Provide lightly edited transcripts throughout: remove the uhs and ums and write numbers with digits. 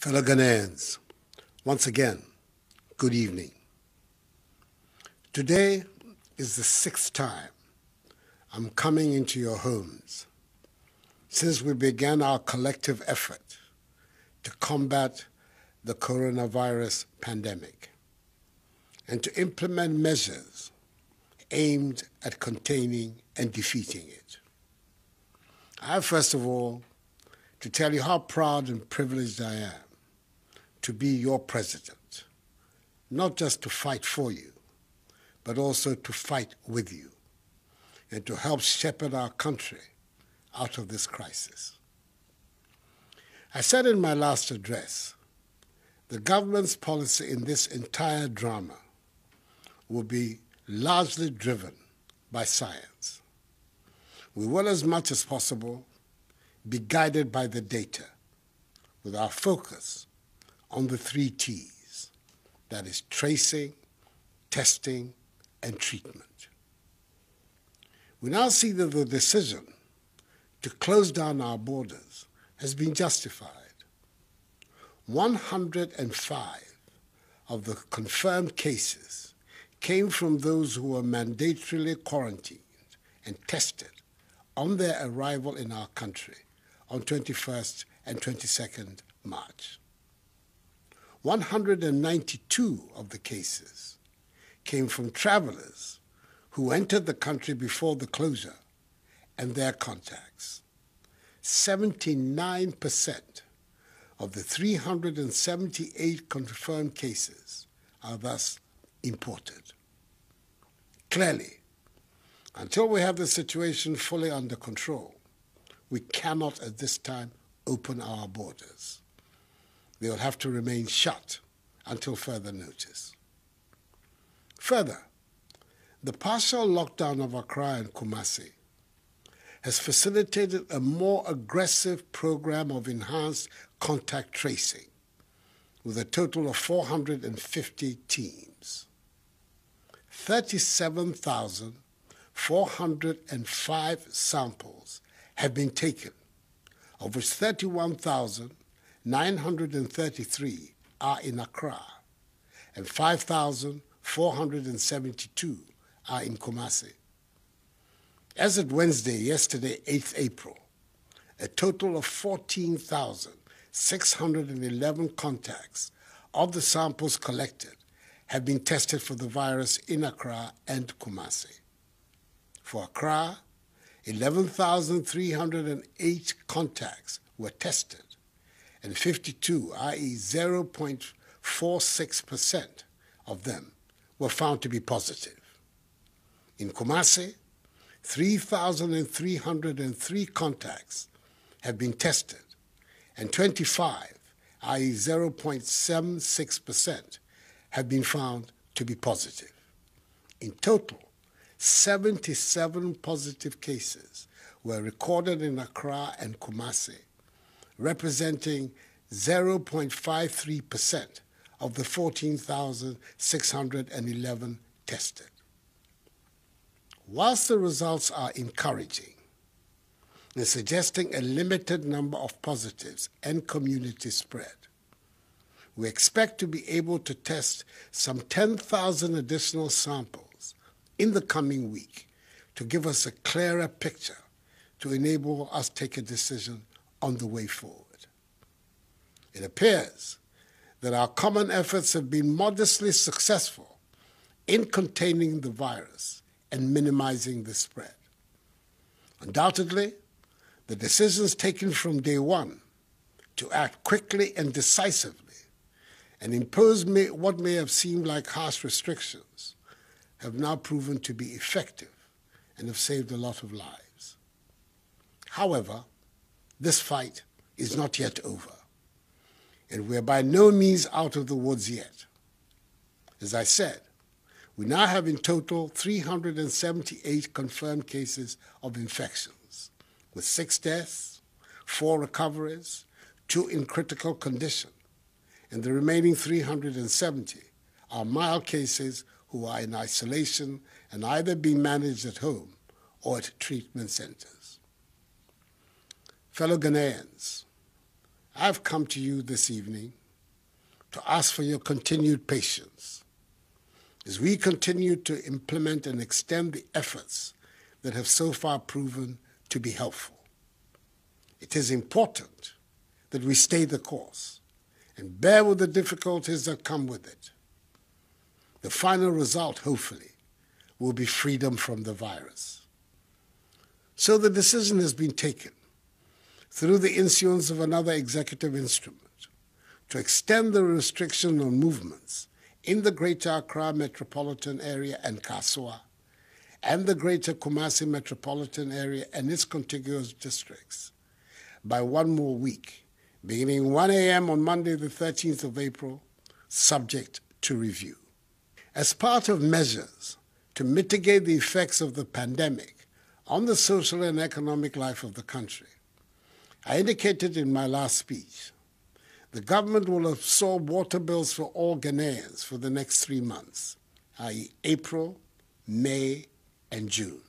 Fellow Ghanaians, once again, good evening. Today is the 6th time I'm coming into your homes since we began our collective effort to combat the coronavirus pandemic and to implement measures aimed at containing and defeating it. I have, first of all, to tell you how proud and privileged I am to be your president, not just to fight for you, but also to fight with you and to help shepherd our country out of this crisis. I said in my last address, the government's policy in this entire drama will be largely driven by science. We will, as much as possible, be guided by the data with our focus on the 3 T's, that is tracing, testing, and treatment. We now see that the decision to close down our borders has been justified. 105 of the confirmed cases came from those who were mandatorily quarantined and tested on their arrival in our country on 21st and 22nd March. 192 of the cases came from travelers who entered the country before the closure and their contacts. 79% of the 378 confirmed cases are thus imported. Clearly, until we have the situation fully under control, we cannot at this time open our borders. They will have to remain shut until further notice. Further, the partial lockdown of Accra and Kumasi has facilitated a more aggressive program of enhanced contact tracing with a total of 450 teams. 37,405 samples have been taken, of which 31,933 are in Accra and 5,472 are in Kumasi. As of Wednesday, yesterday, 8th April, a total of 14,611 contacts of the samples collected have been tested for the virus in Accra and Kumasi. For Accra, 11,308 contacts were tested, and 52, i.e. 0.46% of them were found to be positive. In Kumasi, 3,303 contacts have been tested, and 25, i.e. 0.76%, have been found to be positive. In total, 77 positive cases were recorded in Accra and Kumasi, representing 0.53% of the 14,611 tested. Whilst the results are encouraging in suggesting a limited number of positives and community spread, we expect to be able to test some 10,000 additional samples in the coming week to give us a clearer picture to enable us to take a decision on the way forward. It appears that our common efforts have been modestly successful in containing the virus and minimizing the spread. Undoubtedly, the decisions taken from day one to act quickly and decisively and impose what may have seemed like harsh restrictions have now proven to be effective and have saved a lot of lives. However, this fight is not yet over, and we are by no means out of the woods yet. As I said, we now have in total 378 confirmed cases of infections, with 6 deaths, 4 recoveries, 2 in critical condition, and the remaining 370 are mild cases who are in isolation and either being managed at home or at treatment centers. Fellow Ghanaians, I've come to you this evening to ask for your continued patience as we continue to implement and extend the efforts that have so far proven to be helpful. It is important that we stay the course and bear with the difficulties that come with it. The final result, hopefully, will be freedom from the virus. So the decision has been taken through the issuance of another executive instrument to extend the restriction on movements in the Greater Accra metropolitan area and Kaswa, and the Greater Kumasi metropolitan area and its contiguous districts by one more week, beginning 1 a.m. on Monday the 13th of April, subject to review. As part of measures to mitigate the effects of the pandemic on the social and economic life of the country, I indicated in my last speech the government will absorb water bills for all Ghanaians for the next 3 months, i.e. April, May, and June.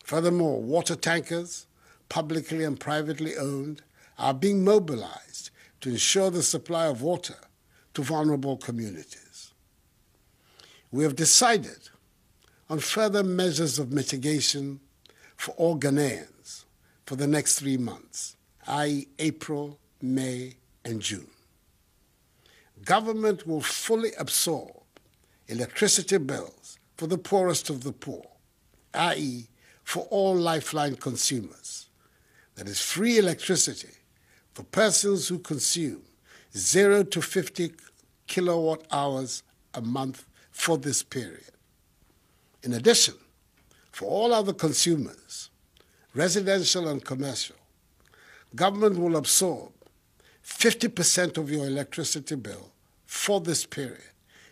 Furthermore, water tankers, publicly and privately owned, are being mobilized to ensure the supply of water to vulnerable communities. We have decided on further measures of mitigation for all Ghanaians for the next 3 months, i.e. April, May, and June. Government will fully absorb electricity bills for the poorest of the poor, i.e. for all lifeline consumers. That is free electricity for persons who consume 0 to 50 kilowatt hours a month for this period. In addition, for all other consumers, residential and commercial, government will absorb 50% of your electricity bill for this period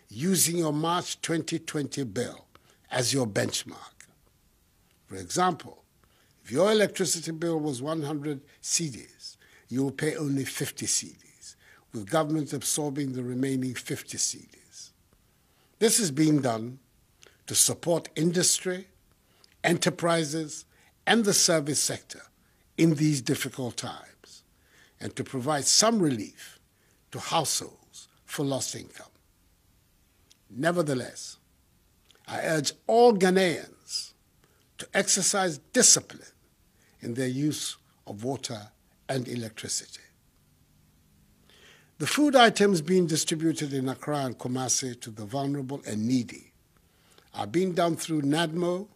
using your March 2020 bill as your benchmark. For example, if your electricity bill was 100 cedis, you will pay only 50 cedis, with government absorbing the remaining 50 cedis. This is being done to support industry, enterprises, and the service sector in these difficult times, and to provide some relief to households for lost income. Nevertheless, I urge all Ghanaians to exercise discipline in their use of water and electricity. The food items being distributed in Accra and Kumasi to the vulnerable and needy are being done through NADMO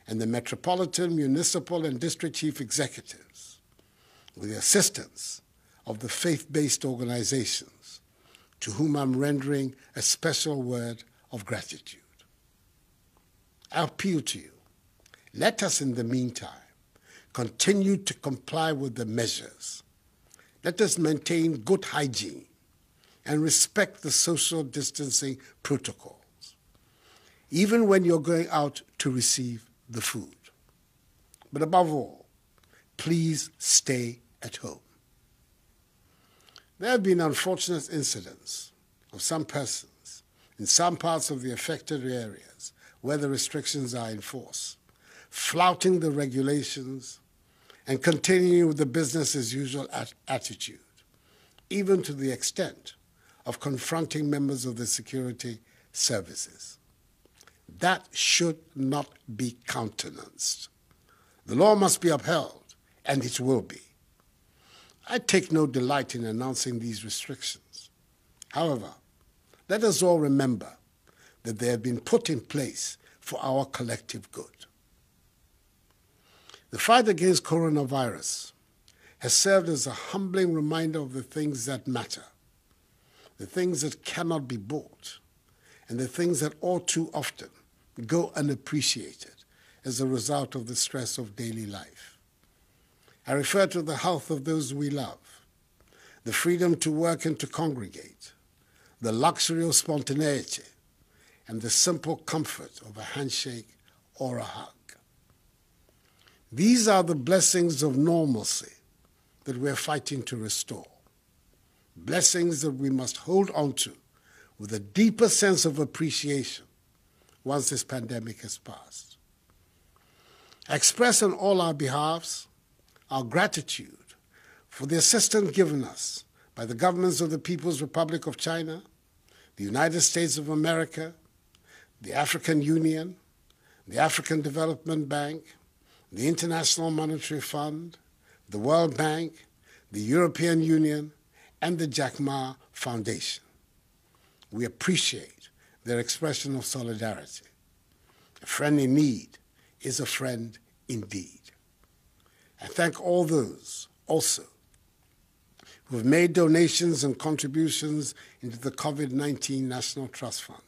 and the Metropolitan, Municipal, and District Chief Executives, with the assistance of the faith-based organizations, to whom I'm rendering a special word of gratitude. I appeal to you, let us in the meantime continue to comply with the measures. Let us maintain good hygiene and respect the social distancing protocols, even when you're going out to receive the food. But above all, please stay at home. There have been unfortunate incidents of some persons in some parts of the affected areas where the restrictions are in force, flouting the regulations and continuing with the business as usual attitude, even to the extent of confronting members of the security services. That should not be countenanced. The law must be upheld, and it will be. I take no delight in announcing these restrictions. However, let us all remember that they have been put in place for our collective good. The fight against coronavirus has served as a humbling reminder of the things that matter, the things that cannot be bought, and the things that all too often go unappreciated as a result of the stress of daily life. I refer to the health of those we love, the freedom to work and to congregate, the luxury of spontaneity, and the simple comfort of a handshake or a hug. These are the blessings of normalcy that we're fighting to restore, blessings that we must hold on to with a deeper sense of appreciation once this pandemic has passed. I express on all our behalves our gratitude for the assistance given us by the governments of the People's Republic of China, the United States of America, the African Union, the African Development Bank, the International Monetary Fund, the World Bank, the European Union, and the Jack Ma Foundation. We appreciate their expression of solidarity. A friend in need is a friend indeed. I thank all those also who have made donations and contributions into the COVID-19 National Trust Fund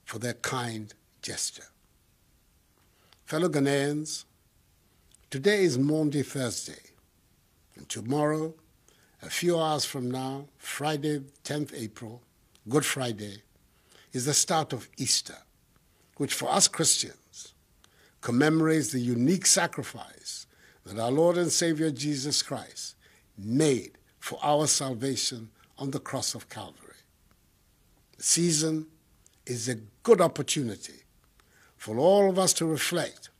for their kind gesture. Fellow Ghanaians, today is Maundy Thursday, and tomorrow, a few hours from now, Friday, 10th April, Good Friday, is the start of Easter, which for us Christians commemorates the unique sacrifice that our Lord and Savior Jesus Christ made for our salvation on the cross of Calvary. The season is a good opportunity for all of us to reflect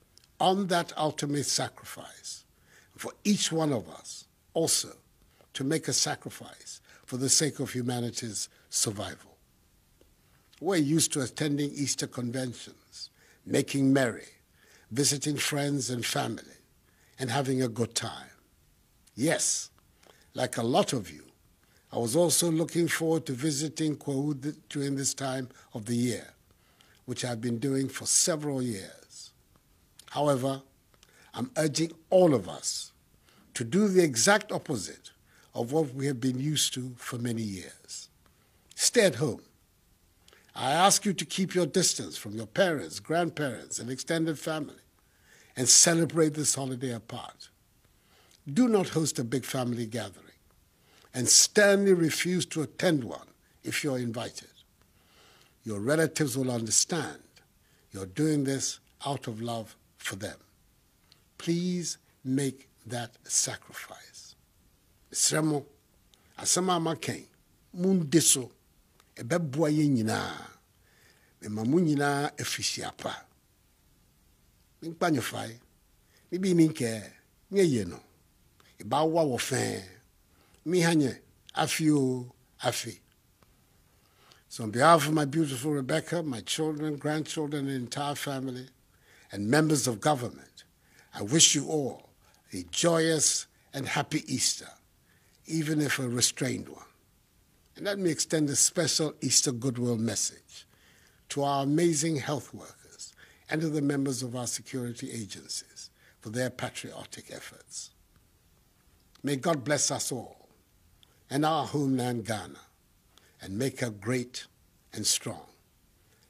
on that ultimate sacrifice, and for each one of us also to make a sacrifice for the sake of humanity's survival. We're used to attending Easter conventions, making merry, visiting friends and family, and having a good time. Yes, like a lot of you, I was also looking forward to visiting Kwahu during this time of the year, which I've been doing for several years. However, I'm urging all of us to do the exact opposite of what we have been used to for many years. Stay at home. I ask you to keep your distance from your parents, grandparents, and extended family, and celebrate this holiday apart. Do not host a big family gathering, and sternly refuse to attend one if you're invited. Your relatives will understand you're doing this out of love for them. Please make that sacrifice. Sremo, asama maken, mundeso, ebeboa ye nyina, memamu nyina efisiapa. Minkpanyofai, mibi ninke, nye yeno, ibawa wofen, mihanye, afio, afi. So on behalf of my beautiful Rebecca, my children, grandchildren, and entire family, and members of government, I wish you all a joyous and happy Easter, even if a restrained one. And let me extend a special Easter goodwill message to our amazing health workers and to the members of our security agencies for their patriotic efforts. May God bless us all and our homeland Ghana, and make her great and strong.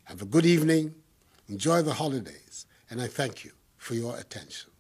Have a good evening, enjoy the holidays, and I thank you for your attention.